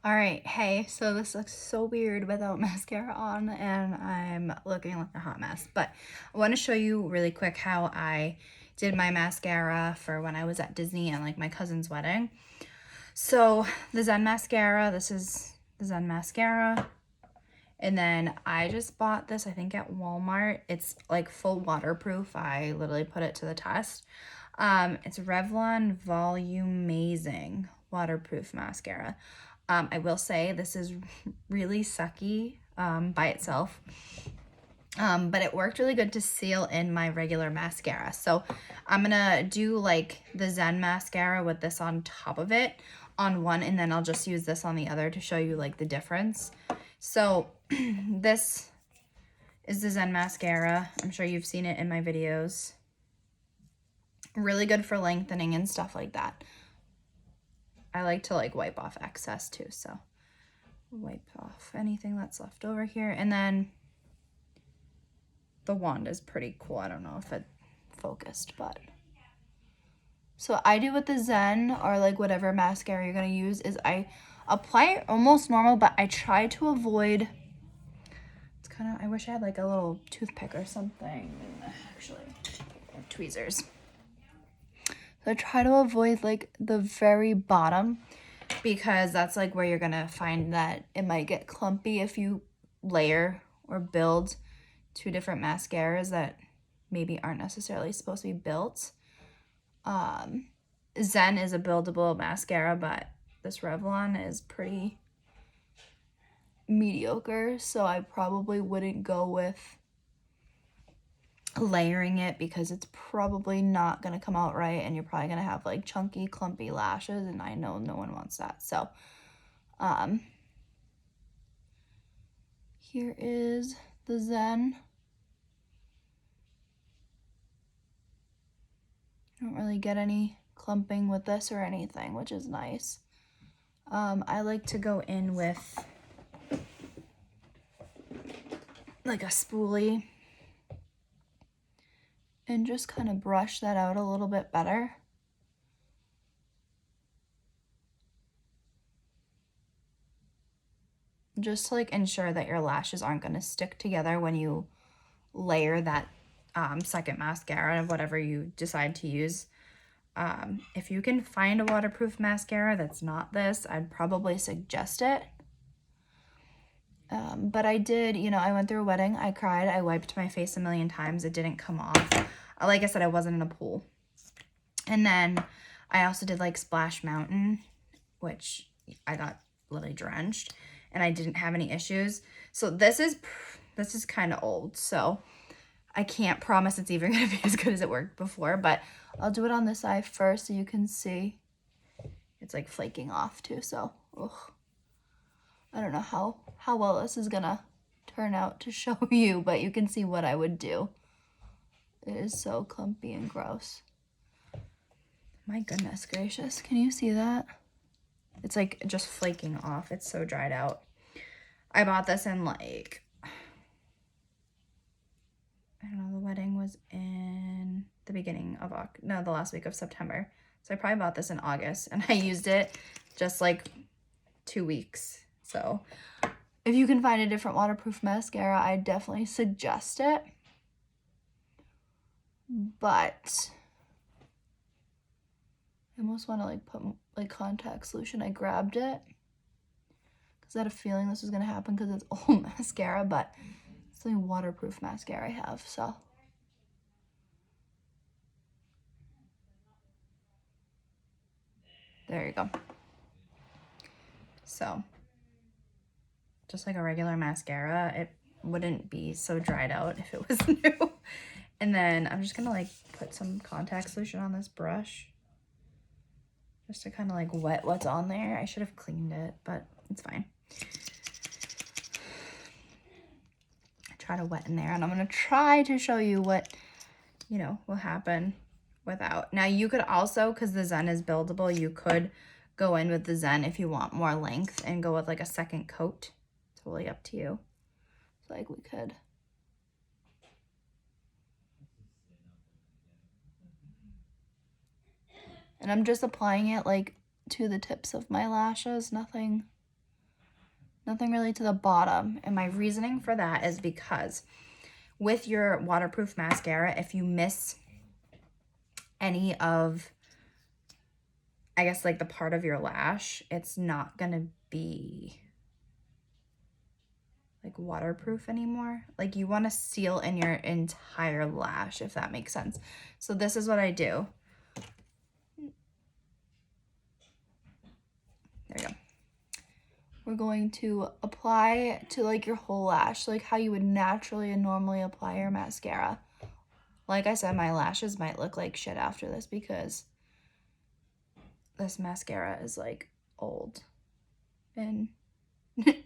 All right, hey, so this looks so weird without mascara on and I'm looking like a hot mess, but I want to show you really quick how I did my mascara for when I was at Disney and like my cousin's wedding. So the Zen mascara, this is the Zen mascara, and then I just bought this, I think at Walmart. It's like full waterproof. I literally put it to the test. It's Revlon Volumazing waterproof mascara. I will say this is really sucky by itself, but it worked really good to seal in my regular mascara. So I'm gonna do like the Zen mascara with this on top of it on one, and then I'll just use this on the other to show you like the difference. So this is the Zen mascara. I'm sure you've seen it in my videos. Really good for lengthening and stuff like that. I like to like wipe off excess too, so wipe off anything that's left over here. And then the wand is pretty cool. I don't know if it focused, but so I do with the Zen or like whatever mascara you're gonna use is I apply it almost normal, but I try to avoid, it's kind of, I wish I had like a little toothpick or something, actually, or tweezers. So I try to avoid like the very bottom because that's like where you're gonna find that it might get clumpy if you layer or build two different mascaras that maybe aren't necessarily supposed to be built. Zen is a buildable mascara, but this Revlon is pretty mediocre, so I probably wouldn't go with layering it because it's probably not going to come out right and you're probably going to have like chunky clumpy lashes, and I know no one wants that. So here is the Zen. I don't really get any clumping with this or anything, which is nice. I like to go in with like a spoolie and just kind of brush that out a little bit better. Just to like ensure that your lashes aren't going to stick together when you layer that second mascara of whatever you decide to use. If you can find a waterproof mascara that's not this, I'd probably suggest it. But I did, you know, I went through a wedding, I cried, I wiped my face a million times, it didn't come off. Like I said, I wasn't in a pool. And then I also did like Splash Mountain, which I got literally drenched and I didn't have any issues. So this is kind of old, so I can't promise it's even going to be as good as it worked before, but I'll do it on this eye first so you can see. It's like flaking off too, so ugh. I don't know how well this is going to turn out to show you, but you can see what I would do. It is so clumpy and gross. My goodness gracious, can you see that? It's like just flaking off. It's so dried out. I bought this in like, I don't know, the wedding was in the beginning of, the last week of September. So I probably bought this in August and I used it just like 2 weeks. So if you can find a different waterproof mascara, I definitely suggest it. But I almost want to like put like contact solution. I grabbed it because I had a feeling this was going to happen because it's old mascara, but it's the only waterproof mascara I have, so. There you go. So, just like a regular mascara, it wouldn't be so dried out if it was new. And then I'm just gonna like put some contact solution on this brush just to kind of like wet what's on there. I should have cleaned it, but it's fine. I try to wet in there, and I'm gonna try to show you what, you know, will happen without. Now you could also, because the Zen is buildable, you could go in with the Zen if you want more length and go with like a second coat. Totally up to you. So like we could. And I'm just applying it like to the tips of my lashes, nothing nothing really to the bottom. And my reasoning for that is because with your waterproof mascara, if you miss any of, I guess, like the part of your lash, it's not gonna be like waterproof anymore. Like you want to seal in your entire lash, if that makes sense. So this is what I do. There we go. We're going to apply to like your whole lash, like how you would naturally and normally apply your mascara. Like I said, my lashes might look like shit after this because this mascara is like old and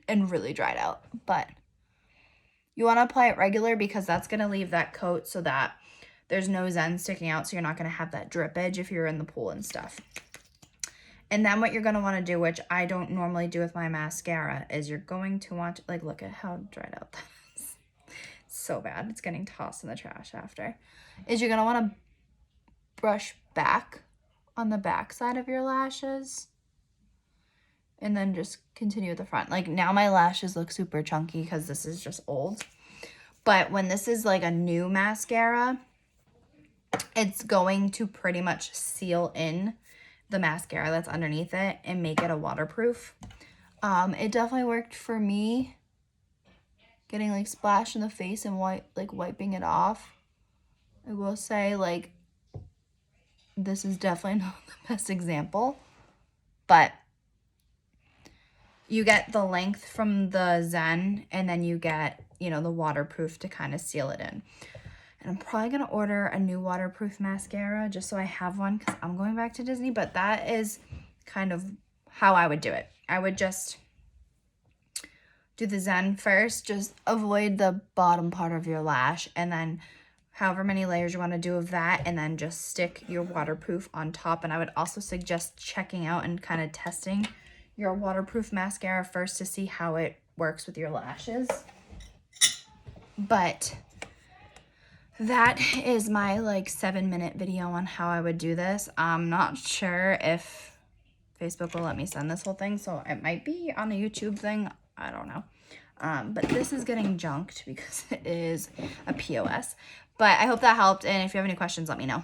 and really dried out. But you want to apply it regular because that's going to leave that coat so that there's no zen sticking out, so you're not going to have that drippage if you're in the pool and stuff. And then what you're going to want to do, which I don't normally do with my mascara, is you're going to want to, like, look at how dried out that is. It's so bad. It's getting tossed in the trash after. Is you're going to want to brush back on the back side of your lashes and then just continue at the front. Like now my lashes look super chunky because this is just old. But when this is like a new mascara, it's going to pretty much seal in the mascara that's underneath it and make it a waterproof. It definitely worked for me, getting like splashed in the face and wiping it off. I will say, like, this is definitely not the best example, but you get the length from the Zen, and then you get, you know, the waterproof to kind of seal it in. And I'm probably going to order a new waterproof mascara just so I have one because I'm going back to Disney. But that is kind of how I would do it. I would just do the Zen first. Just avoid the bottom part of your lash. And then however many layers you want to do of that. And then just stick your waterproof on top. And I would also suggest checking out and kind of testing your waterproof mascara first to see how it works with your lashes. But that is my like 7-minute video on how I would do this. I'm not sure if Facebook will let me send this whole thing, so it might be on a YouTube thing. I don't know. But this is getting junked because it is a POS. But I hope that helped, and if you have any questions, let me know.